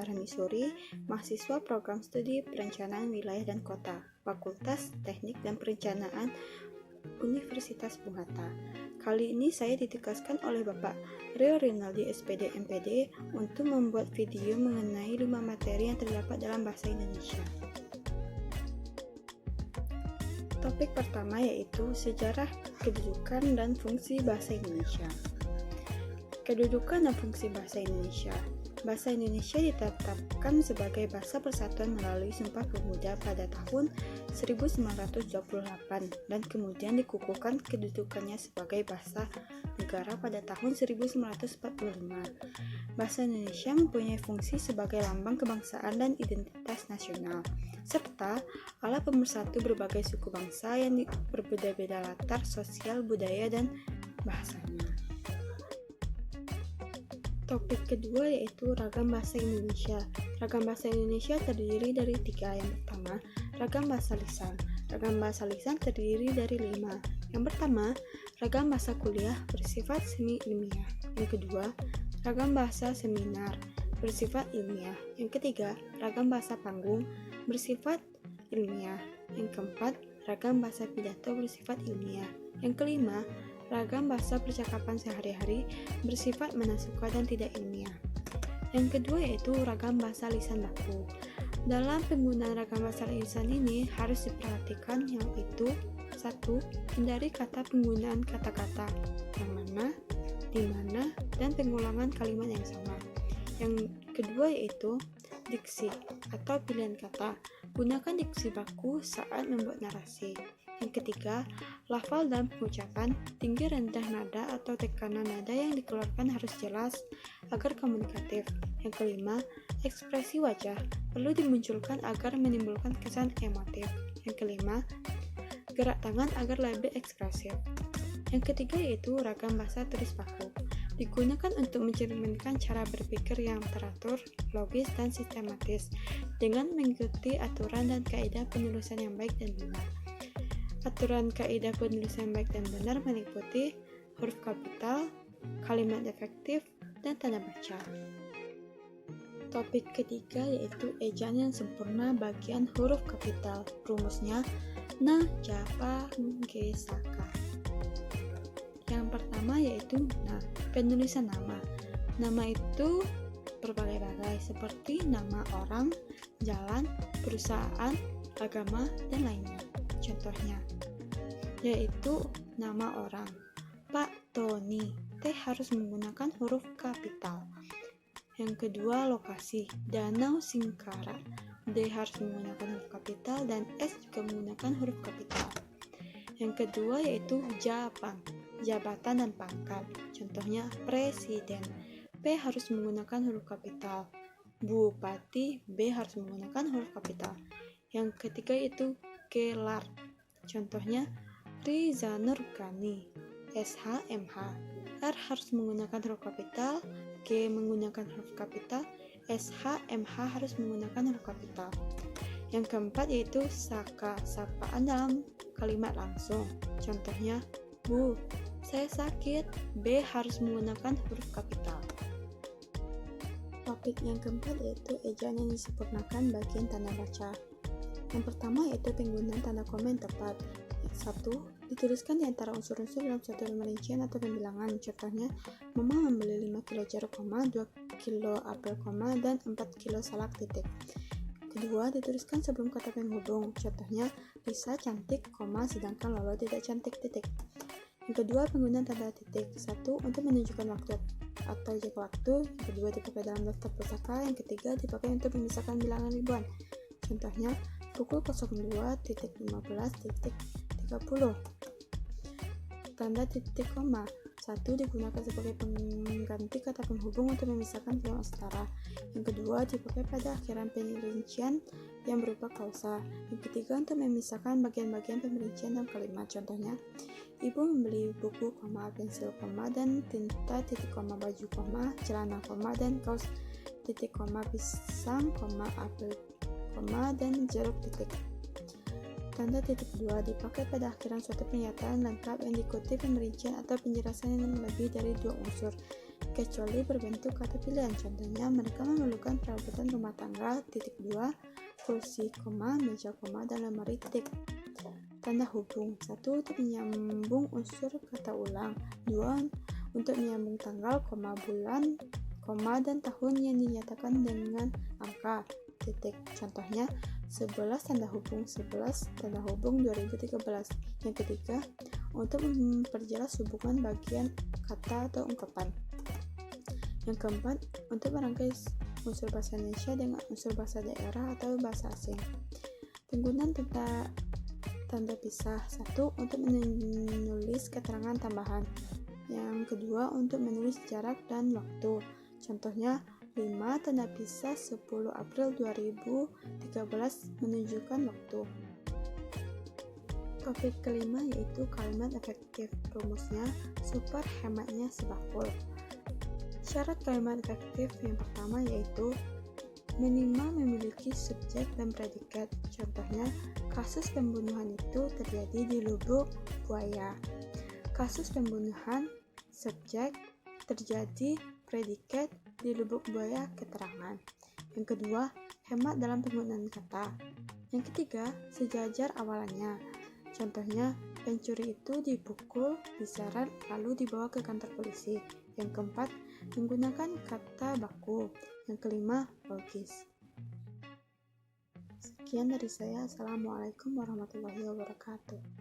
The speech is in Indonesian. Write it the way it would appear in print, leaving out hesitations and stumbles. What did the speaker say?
daerah Missouri, mahasiswa program studi perencanaan wilayah dan kota, Fakultas Teknik dan Perencanaan Universitas Bung Hatta. Kali ini saya ditugaskan oleh Bapak Rio Rinaldi SPD MPD untuk membuat video mengenai 5 materi yang terdapat dalam bahasa Indonesia. Topik pertama yaitu sejarah, kedudukan, dan fungsi bahasa Indonesia. Kedudukan dan fungsi bahasa Indonesia. Bahasa Indonesia ditetapkan sebagai bahasa persatuan melalui Sumpah Pemuda pada tahun 1928 dan kemudian dikukuhkan kedudukannya sebagai bahasa negara pada tahun 1945. Bahasa Indonesia mempunyai fungsi sebagai lambang kebangsaan dan identitas nasional, serta alat pemersatu berbagai suku bangsa yang berbeda-beda latar sosial, budaya, dan bahasanya. Topik kedua yaitu ragam bahasa Indonesia. Ragam bahasa Indonesia terdiri dari 3. Yang pertama, ragam bahasa lisan. Ragam bahasa lisan terdiri dari 5. Yang pertama, ragam bahasa kuliah bersifat semi-ilmiah. Yang kedua, ragam bahasa seminar bersifat ilmiah. Yang ketiga, ragam bahasa panggung bersifat ilmiah. Yang keempat, ragam bahasa pidato bersifat ilmiah. Yang kelima, ragam bahasa percakapan sehari-hari bersifat menasuka dan tidak ilmiah. Yang kedua yaitu ragam bahasa lisan baku. Dalam penggunaan ragam bahasa lisan ini harus diperhatikan yaitu 1. Hindari kata penggunaan kata-kata yang mana, di mana, dan pengulangan kalimat yang sama. Yang kedua yaitu diksi atau pilihan kata. Gunakan diksi baku saat membuat narasi. Yang ketiga, lafal dan pengucapan, tinggi rendah nada atau tekanan nada yang dikeluarkan harus jelas agar komunikatif. Yang kelima, ekspresi wajah perlu dimunculkan agar menimbulkan kesan emotif. Yang kelima, gerak tangan agar lebih ekspresif. Yang ketiga yaitu ragam bahasa tulis baku. Digunakan untuk mencerminkan cara berpikir yang teratur, logis, dan sistematis dengan mengikuti aturan dan kaidah penulisan yang baik dan benar. Aturan kaidah penulisan baik dan benar meliputi huruf kapital, kalimat efektif, dan tanda baca. Topik ketiga yaitu ejaan yang sempurna bagian huruf kapital. Rumusnya na, ja, pa, ge, saka. Yang pertama yaitu na, penulisan nama. Nama itu berbagai-bagai seperti nama orang, jalan, perusahaan, agama, dan lainnya. Contohnya yaitu nama orang Pak Tony, T harus menggunakan huruf kapital. Yang kedua lokasi Danau Singkara, D harus menggunakan huruf kapital dan S juga menggunakan huruf kapital. Yang kedua yaitu Jabang, jabatan dan pangkat. Contohnya presiden, P harus menggunakan huruf kapital. Bupati, B harus menggunakan huruf kapital. Yang ketiga yaitu gelar. Contohnya Riza Nurgani, SHMH. R harus menggunakan huruf kapital, G menggunakan huruf kapital, SHMH harus menggunakan huruf kapital. Yang keempat yaitu saka, sapaan dalam kalimat langsung. Contohnya Bu, saya sakit, B harus menggunakan huruf kapital. Topik yang keempat yaitu ejaan yang disempurnakan bagian tanda baca. Yang pertama yaitu penggunaan tanda koma yang tepat. 1. Dituliskan di antara unsur-unsur dalam suatu rincian atau pembilangan. Contohnya, Mama membeli 5 kilo jeruk, 2 kilo apel, dan 4 kilo salak, titik. Kedua, dituliskan sebelum kata penghubung. Contohnya, Lisa cantik, sedangkan Lolo tidak cantik, titik. Yang kedua, penggunaan tanda titik. 1. Untuk menunjukkan waktu atau jangka waktu. Yang kedua, dipakai dalam daftar pusaka. Yang ketiga, dipakai untuk memisahkan bilangan ribuan. Contohnya, pukul 02.15.30. Tanda titik koma. 1. Digunakan sebagai pengganti kata penghubung untuk memisahkan bilangan setara. Yang kedua, dipakai pada akhiran perincian yang berupa klausa. Yang ketiga, untuk memisahkan bagian-bagian pemerincian dalam kalimat. Contohnya, Ibu membeli buku, pensil, dan tinta, titik koma, baju, celana, dan kaos, titik koma, pisang, apel, dan jeruk, titik. Tanda titik 2 dipakai pada akhiran suatu pernyataan lengkap yang diikuti pemerincian atau penjelasan yang lebih dari 2 unsur. kecuali berbentuk kata pilihan. Contohnya, mereka memerlukan perabotan rumah tangga, titik 2, kursi, koma, meja, koma, dan lemari, titik. Tanda hubung. 1. Untuk menyambung unsur kata ulang. 2. Untuk menyambung tanggal, koma, bulan, koma, dan tahun yang dinyatakan dengan angka, titik. Contohnya, 11 tanda hubung 11 tanda hubung 2013. Yang ketiga, untuk memperjelas hubungan bagian kata atau ungkapan. Yang keempat, untuk merangkai unsur bahasa Indonesia dengan unsur bahasa daerah atau bahasa asing. Penggunaan tanda pisah. 1. Untuk menulis keterangan tambahan. Yang kedua, untuk menulis jarak dan waktu. Contohnya, 5 tanda pisah 10 April 2013 menunjukkan waktu. Topik kelima yaitu kalimat efektif. Rumusnya, super hematnya sebakul. Syarat kalimat efektif yang pertama yaitu minimal memiliki subjek dan predikat. Contohnya, kasus pembunuhan itu terjadi di Lubuk Buaya. Kasus pembunuhan, subjek, terjadi, predikat, di Lubuk Buaya, keterangan. Yang kedua, hemat dalam penggunaan kata. Yang ketiga, sejajar awalannya. Contohnya, pencuri itu dipukul, diseret, lalu dibawa ke kantor polisi. Yang keempat, menggunakan kata baku. Yang kelima, logis. Sekian dari saya. Assalamualaikum warahmatullahi wabarakatuh.